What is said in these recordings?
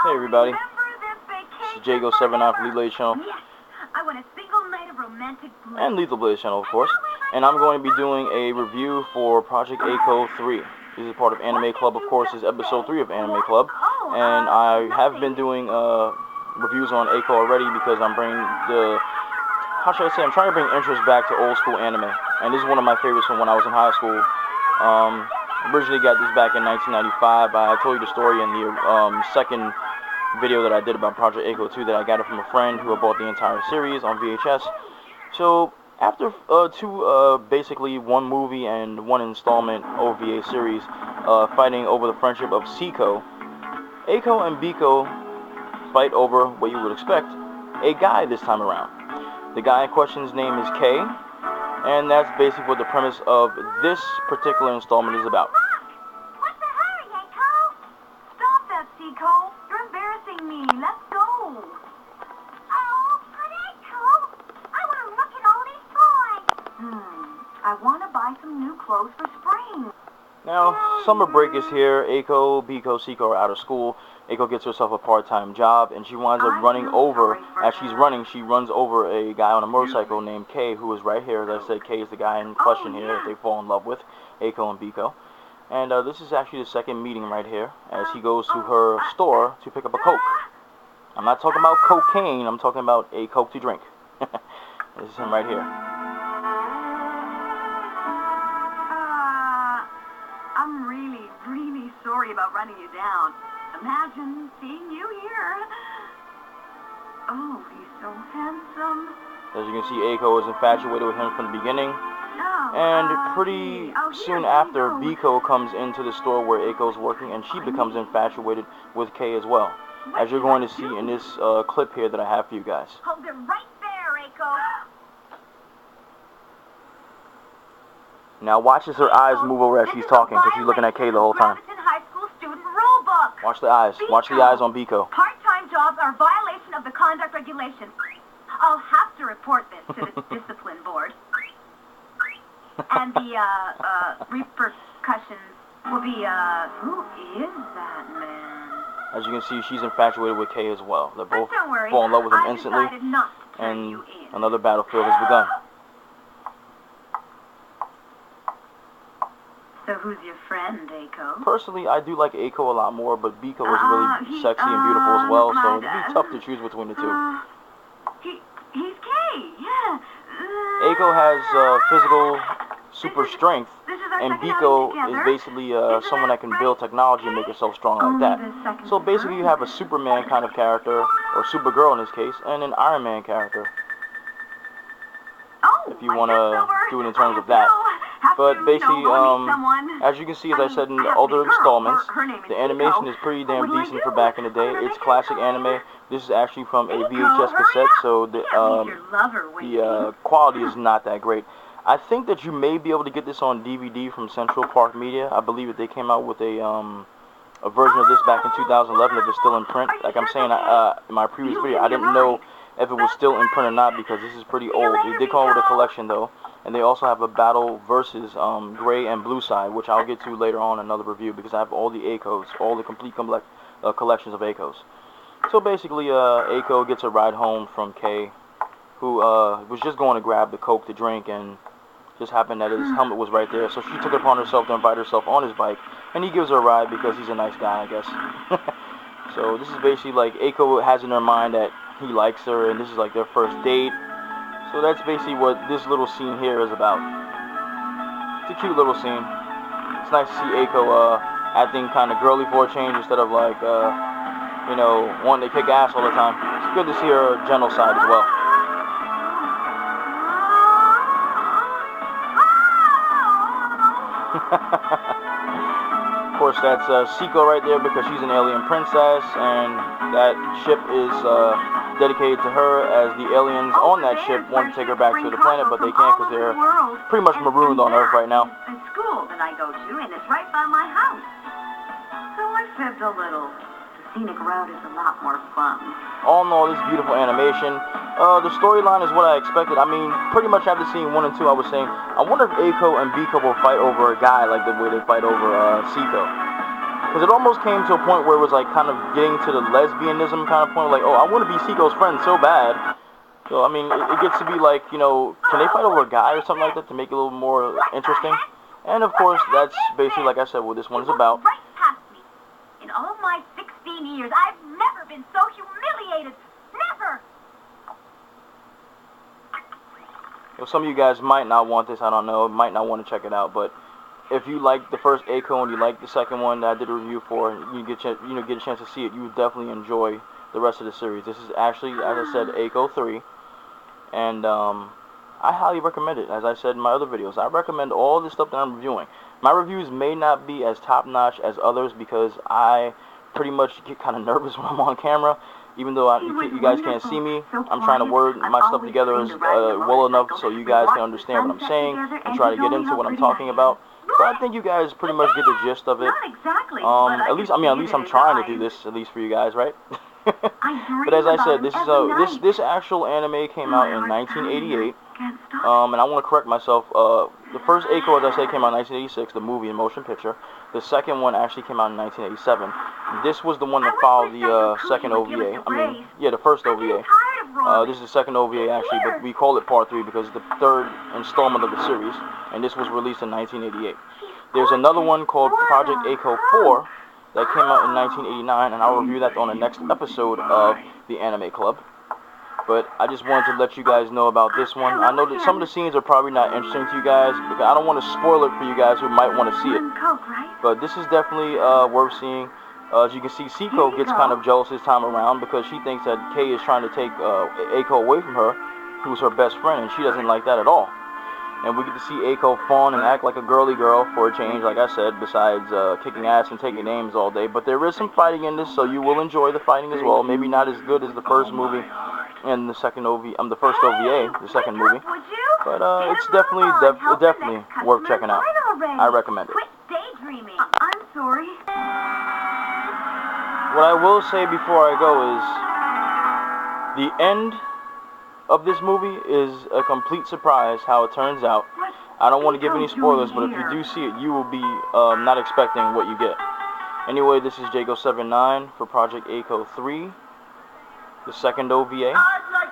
Hey everybody, this is Jago79 for Lethal Blaze channel, and Lethal Blaze channel of course, and I'm going to be doing a review for Project Echo 3. This is part of Anime Club, of course. This is episode 3 of Anime Club, and I have been doing reviews on Echo already because I'm bringing I'm trying to bring interest back to old school anime, and this is one of my favorites from when I was in high school. Originally got this back in 1995. I told you the story in the second video that I did about Project Echo 2 that I got it from a friend who had bought the entire series on VHS. So after basically one movie and one installment OVA series fighting over the friendship of Seiko, Eiko and Biko fight over what you would expect, a guy this time around. The guy in question's name is K, and that's basically what the premise of this particular installment is about. What's the hurry, Eiko? Stop that, Seiko. You're embarrassing me. Let's go. Oh, but Eiko, I want to look at all these toys. I want to buy some new clothes for spring. Now, summer break is here. Eiko, Biko, Seiko are out of school. Eiko gets herself a part-time job, and she winds up running over, as she's running, she runs over a guy on a motorcycle named K, who is right here. As I said, K is the guy in question here that they fall in love with, Eiko and Biko. And this is actually the second meeting right here, as he goes to her store to pick up a Coke. I'm not talking about cocaine, I'm talking about a Coke to drink. This is him right here. I'm really sorry about running you down. Imagine seeing you here. Oh, he's so handsome. As you can see, Eiko is infatuated with him from the beginning. And pretty soon after, Biko comes into the store where Eiko's working, and she becomes infatuated with K as well. As you're going to see in this clip here that I have for you guys. Hold it right there, Eiko. Now watch as her eyes move over as she's talking, because she's looking at K the whole time. Watch the eyes. Watch the eyes on Biko. Part-time jobs are a violation of the conduct regulations. I'll have to report this to the discipline board. And the repercussions will be, who is that man? As you can see, she's infatuated with K as well. They both fall in love with him instantly, and another battlefield has begun. So who's your friend, Eiko? Personally, I do like Eiko a lot more, but Biko is really sexy and beautiful as well, so it'd be tough to choose between the two. He's K, yeah. Eiko has physical super strength, and Biko is basically someone that can build technology and make herself strong like that. So basically you have a Superman kind of character, or Supergirl in this case, and an Iron Man character. If you want to do it in terms of that. But basically, as you can see, as I said in the older installments, the animation is pretty damn decent for back in the day. It's classic anime. This is actually from a VHS cassette, so the quality is not that great. I think that you may be able to get this on DVD from Central Park Media. I believe that they came out with a version of this back in 2011 if it's still in print. Like I'm saying in my previous video, I didn't know if it was still in print or not because this is pretty old. They did come out with a collection though. And they also have a battle versus gray and blue side, which I'll get to later on in another review because I have all the Eikos, all the complete collections of Eikos. So basically, Eiko gets a ride home from K, who was just going to grab the Coke to drink, and just happened that his helmet was right there. So she took it upon herself to invite herself on his bike, and he gives her a ride because he's a nice guy, I guess. So this is basically like Eiko has in her mind that he likes her, and this is like their first date. So that's basically what this little scene here is about. It's a cute little scene. It's nice to see Eiko acting kind of girly for a change instead of like, you know, wanting to kick ass all the time. It's good to see her gentle side as well. Of course, that's Seiko right there because she's an alien princess, and that ship is dedicated to her, as the aliens on that ship want to take her back to the planet, but they can't because they're pretty much marooned on Earth right now. The school that I go to, and it's right by my house. So I fibbed a little. The scenic route is a lot more fun. All in all, this beautiful animation. The storyline is what I expected. I mean, pretty much after seeing 1 and 2, I was saying, I wonder if Eiko and Biko will fight over a guy like the way they fight over Seiko. Because it almost came to a point where it was like kind of getting to the lesbianism kind of point, like, oh, I want to be Seiko's friend so bad. So, I mean, it gets to be like, you know, can they fight over a guy or something like that to make it a little more interesting? And, of course, that's basically, like I said, what this one is about. Right past me. In all my 16 years, I've never been so humiliated. Never! Well, some of you guys might not want this, I don't know, might not want to check it out, but if you like the first Eiko and you like the second one that I did a review for, you get a chance to see it, you would definitely enjoy the rest of the series. This is actually, as I said, Eiko 3, and I highly recommend it. As I said in my other videos, I recommend all the stuff that I'm reviewing. My reviews may not be as top-notch as others because I pretty much get kind of nervous when I'm on camera. Even though you guys can't see me, I'm trying to word my stuff together as well enough so you guys can understand what I'm saying and try to get into what I'm talking about. But I think you guys pretty much get the gist of it. Not exactly. At least I'm trying to do this at least for you guys, right? But as I said, this actual anime came out in 1988. And I want to correct myself. The first Eiko, as I said, came out in 1986, the movie and motion picture. The second one actually came out in 1987. This was the one that followed the second OVA. The first OVA. This is the second OVA actually, but we call it Part 3 because it's the third installment of the series, and this was released in 1988. There's another one called Project Eiko 4 that came out in 1989, and I'll review that on the next episode of the Anime Club. But I just wanted to let you guys know about this one. I know that some of the scenes are probably not interesting to you guys, because I don't want to spoil it for you guys who might want to see it. But this is definitely worth seeing. As you can see, Seiko gets kind of jealous this time around because she thinks that Kei is trying to take Eiko away from her, who's her best friend, and she doesn't like that at all. And we get to see Eiko fawn and act like a girly girl for a change, like I said, besides kicking ass and taking names all day. But there is some fighting in this, so you will enjoy the fighting as well. Maybe not as good as the first movie and the second the first OVA, the second movie. But it's definitely worth checking out. I recommend it. Quit daydreaming. I'm sorry. What I will say before I go is the end of this movie is a complete surprise how it turns out. I don't want to give any spoilers, but if you do see it, you will be not expecting what you get. Anyway, this is Jago79 for Project Eiko 3, the second OVA.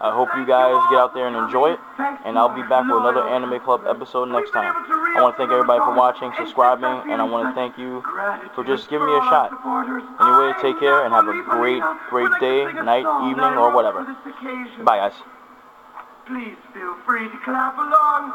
I hope you guys get out there and enjoy it, and I'll be back with another Anime Club episode next time. I want to thank everybody for watching, subscribing, and I want to thank you for just giving me a shot. Anyway, take care and have a great day, night, evening, or whatever. Bye, guys. Please feel free to clap along.